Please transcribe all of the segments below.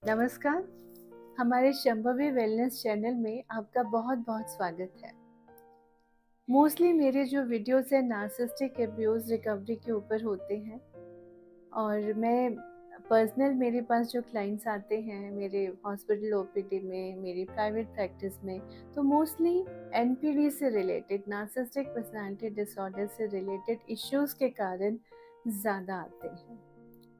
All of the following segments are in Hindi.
नमस्कार। हमारे शंभवी वेलनेस चैनल में आपका बहुत बहुत स्वागत है। मोस्टली मेरे जो वीडियोस हैं नार्सिसिस्टिक अब्यूज़ रिकवरी के ऊपर होते हैं और मैं पर्सनल मेरे पास जो क्लाइंट्स आते हैं मेरे हॉस्पिटल ओपीडी में, मेरी प्राइवेट प्रैक्टिस में, तो मोस्टली एनपीडी से रिलेटेड, नार्सिसिस्टिक पर्सनालिटी डिसऑर्डर से रिलेटेड इश्यूज़ के कारण ज़्यादा आते हैं।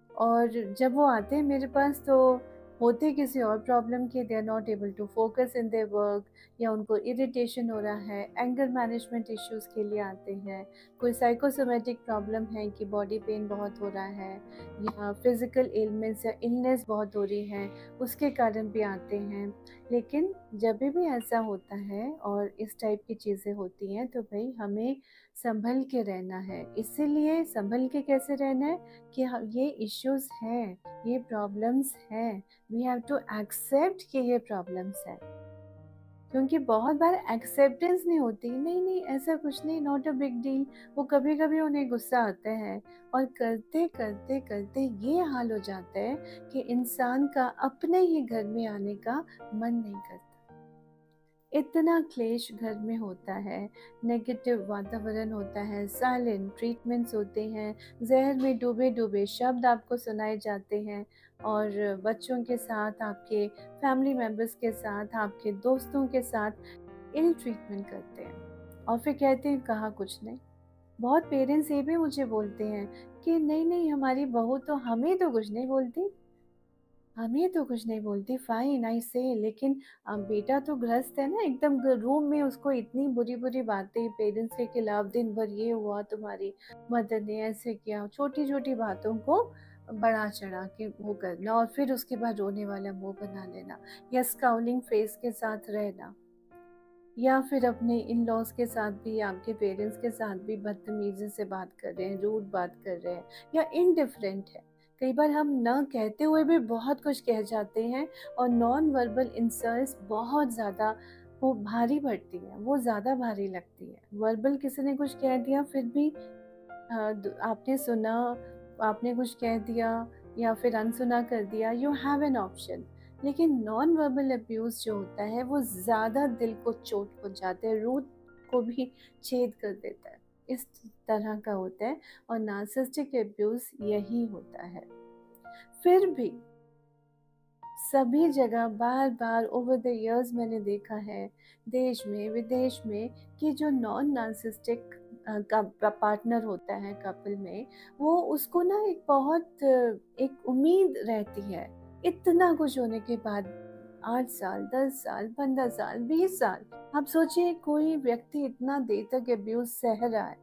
और जब वो आते हैं मेरे पास तो होते किसी और प्रॉब्लम के, they are not able to focus in their work, या उनको इरिटेशन हो रहा है, एंगर मैनेजमेंट इश्यूज़ के लिए आते हैं, कोई साइकोसोमेटिक प्रॉब्लम है कि बॉडी पेन बहुत हो रहा है, या फिज़िकल इलनेस या इलनेस बहुत हो रही है, उसके कारण भी आते हैं। लेकिन जब भी ऐसा होता है और इस टाइप की चीज़ें होती हैं तो भाई हमें संभल के रहना है। इसीलिए संभल के कैसे रहना है कि ये इश्यूज़ हैं, ये प्रॉब्लम्स हैं, वी हैव टू एक्सेप्ट कि ये प्रॉब्लम्स हैं। क्योंकि बहुत बार एक्सेप्टेंस नहीं होती, नहीं नहीं ऐसा कुछ नहीं, नॉट अ बिग डील। वो कभी कभी उन्हें गुस्सा आता है और करते करते करते ये हाल हो जाता है कि इंसान का अपने ही घर में आने का मन नहीं करता। इतना क्लेश घर में होता है, नेगेटिव वातावरण होता है, साइलेंट ट्रीटमेंट्स होते हैं, जहर में डूबे डूबे शब्द आपको सुनाए जाते हैं, और बच्चों के साथ, आपके फैमिली मेम्बर्स के साथ, आपके दोस्तों के साथ इल ट्रीटमेंट करते हैं और फिर कहते हैं कहा कुछ नहीं। बहुत पेरेंट्स ये भी मुझे बोलते हैं कि नहीं नहीं हमारी बहू तो हमें तो कुछ नहीं बोलती, हमें तो कुछ नहीं बोलती, फाइन आई से, लेकिन बेटा तो गृहस्थ है ना, एकदम रूम में उसको इतनी बुरी बुरी बातें पेरेंट्स के खिलाफ, दिन भर ये हुआ, तुम्हारी मदर ने ऐसे किया, छोटी छोटी बातों को बढ़ा चढ़ा के वो करना, और फिर उसके बाद रोने वाला मुंह बना लेना, या स्काउलिंग फेस के साथ रहना, या फिर अपने इन लॉज के साथ भी, आपके पेरेंट्स के साथ भी बदतमीजी से बात कर रहे हैं, रूड बात कर रहे हैं, या इनडिफरेंट है। कई बार हम न कहते हुए भी बहुत कुछ कह जाते हैं, और नॉन वर्बल इंसल्ट्स बहुत ज़्यादा वो भारी पड़ती हैं, वो ज़्यादा भारी लगती है। वर्बल किसी ने कुछ कह दिया फिर भी आपने सुना, आपने कुछ कह दिया या फिर अनसुना कर दिया, यू हैव एन ऑप्शन। लेकिन नॉन वर्बल अब्यूज़ जो होता है वो ज़्यादा दिल को चोट पहुंचाता है, रूट को भी छेद कर देता है, इस तरह का होता है। और नार्सिसिस्टिक अब्यूज़ यही होता है। फिर भी सभी जगह बार बार ओवर द इयर्स मैंने देखा है, देश में विदेश में, कि जो नॉन नार्सिसिस्टिक का पार्टनर होता है कपल में, वो उसको ना एक बहुत एक उम्मीद रहती है, इतना कुछ होने के बाद, 8 साल 10 साल 15 साल 20 साल, आप सोचिए कोई व्यक्ति इतना देर तक अब्यूज सह रहा है,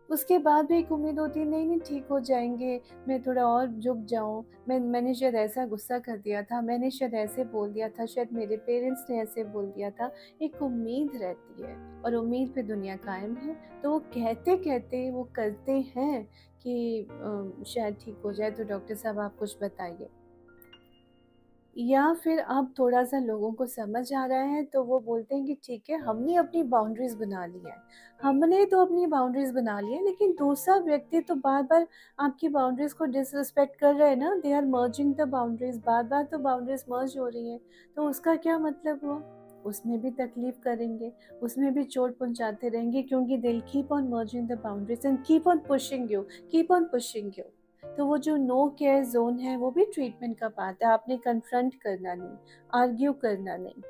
उसके बाद भी एक उम्मीद होती है नहीं नहीं ठीक हो जाएंगे, मैं थोड़ा और झुक जाऊं, मैंने शायद ऐसा गुस्सा कर दिया था, मैंने शायद ऐसे बोल दिया था, शायद मेरे पेरेंट्स ने ऐसे बोल दिया था। एक उम्मीद रहती है और उम्मीद पे दुनिया कायम है, तो वो कहते कहते वो करते हैं कि शायद ठीक हो जाए, तो डॉक्टर साहब आप कुछ बताइए। या फिर अब थोड़ा सा लोगों को समझ आ रहा है तो वो बोलते हैं कि ठीक है, हमने अपनी बाउंड्रीज बना ली है, हमने तो अपनी बाउंड्रीज बना ली है, लेकिन दूसरा व्यक्ति तो बार बार आपकी बाउंड्रीज को डिसरिस्पेक्ट कर रहे हैं ना, they are merging the boundaries, बार बार तो बाउंड्रीज मर्ज हो रही हैं, तो उसका क्या मतलब हुआ? उसमें भी तकलीफ करेंगे, उसमें भी चोट पहुंचाते रहेंगे, क्योंकि they keep on merging the boundaries and keep on pushing you, keep on pushing you. तो वो जो नो केयर जोन है वो भी ट्रीटमेंट का पार्ट है। आपने कन्फ्रंट करना नहीं, आर्ग्यू करना नहीं,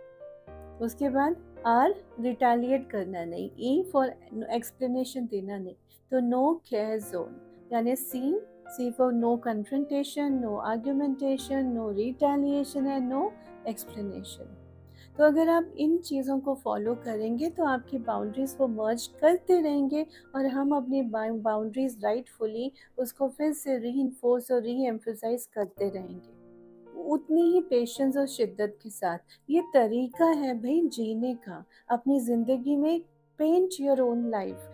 उसके बाद आर रिटेलिएट करना नहीं, ई फॉर एक्सप्लेनेशन देना नहीं। तो नो केयर जोन यानी C for no confrontation, no argumentation, no retaliation and no explanation. तो अगर आप इन चीज़ों को फॉलो करेंगे तो आपकी बाउंड्रीज़ को मर्ज करते रहेंगे, और हम अपनी बाउंड्रीज़ राइटफुली उसको फिर से रीइंफोर्स और रीएम्फसाइज करते रहेंगे, उतनी ही पेशेंस और शिद्दत के साथ। ये तरीका है भाई जीने का अपनी ज़िंदगी में। Paint your own life,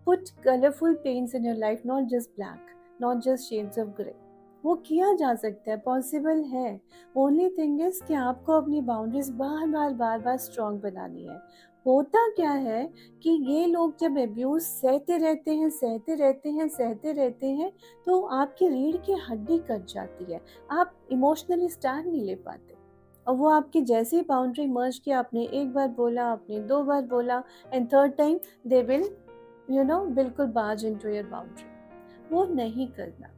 put colourful paints in your life, not just black, not just shades of grey. वो किया जा सकता है, पॉसिबल है। ओनली थिंग इज कि आपको अपनी बाउंड्रीज बार बार बार बार स्ट्रॉन्ग बनानी है, होता क्या है कि ये लोग जब अब्यूज़ सहते रहते हैं, तो आपकी रीढ़ की हड्डी कट जाती है। आप इमोशनली स्टैंड नहीं ले पाते। और वो आपकी जैसे ही बाउंड्री मर्ज किया, आपने एक बार बोला, आपने 2 बार बोला, and third time they will बिल्कुल बार्ज इनटू योर बाउंड्री। वो नहीं करना।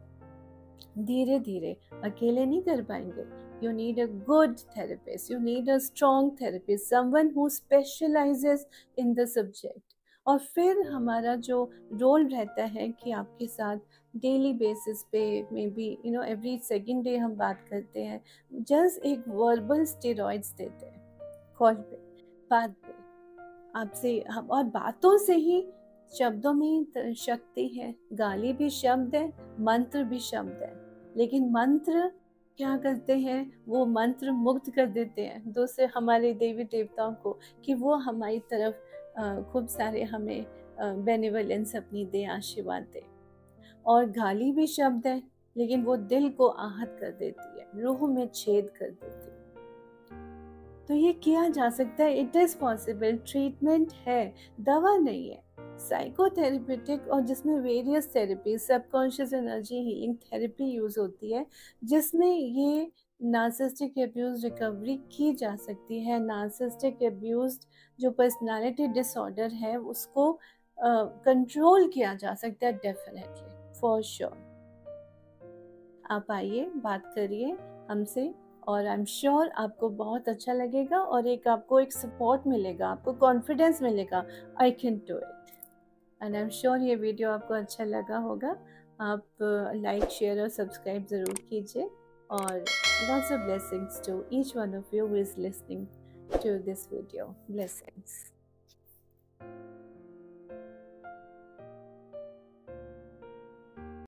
धीरे धीरे, अकेले नहीं कर पाएंगे। You need a good therapist. You need a strong therapist. Someone who specializes in the subject. और फिर हमारा जो रोल रहता है कि आपके साथ डेली बेसिस पे, may be every second day हम बात करते हैं, जस्ट एक वर्बल स्टेरॉइड्स देते हैं कॉल पे, बात पे आपसे हम, और बातों से ही, शब्दों में ही शक्ति है। गाली भी शब्द है, मंत्र भी शब्द है, लेकिन मंत्र क्या करते हैं, वो मंत्र मुक्त कर देते हैं दूसरे हमारे देवी देवताओं को, कि वो हमारी तरफ खूब सारे हमें बेनिवलेंस अपनी दे, आशीर्वाद दे। और गाली भी शब्द है, लेकिन वो दिल को आहत कर देती है, रूह में छेद कर देती है। तो ये किया जा सकता है, इट इज़ पॉसिबल। ट्रीटमेंट है, दवा नहीं है। साइकोथेरेपेटिक, और जिसमें various therapy, subconscious energy healing therapy use होती है, जिसमें ये नार्सिसिस्टिक अब्यूज़ रिकवरी की जा सकती है। नार्सिसिस्टिक अब्यूज़ जो पर्सनालिटी डिसऑर्डर है, उसको कंट्रोल किया जा सकता है, डेफिनेटली, फॉर श्योर। आप आइए, बात करिए हमसे, और आई एम श्योर आपको बहुत अच्छा लगेगा, और आपको एक सपोर्ट मिलेगा, आपको कॉन्फिडेंस मिलेगा, I can do it. And I am sure ये वीडियो आपको अच्छा लगा होगा। आप लाइक, शेयर और सब्सक्राइब ज़रूर कीजिए, और lots of blessings to each one of you who is listening to this video. Blessings.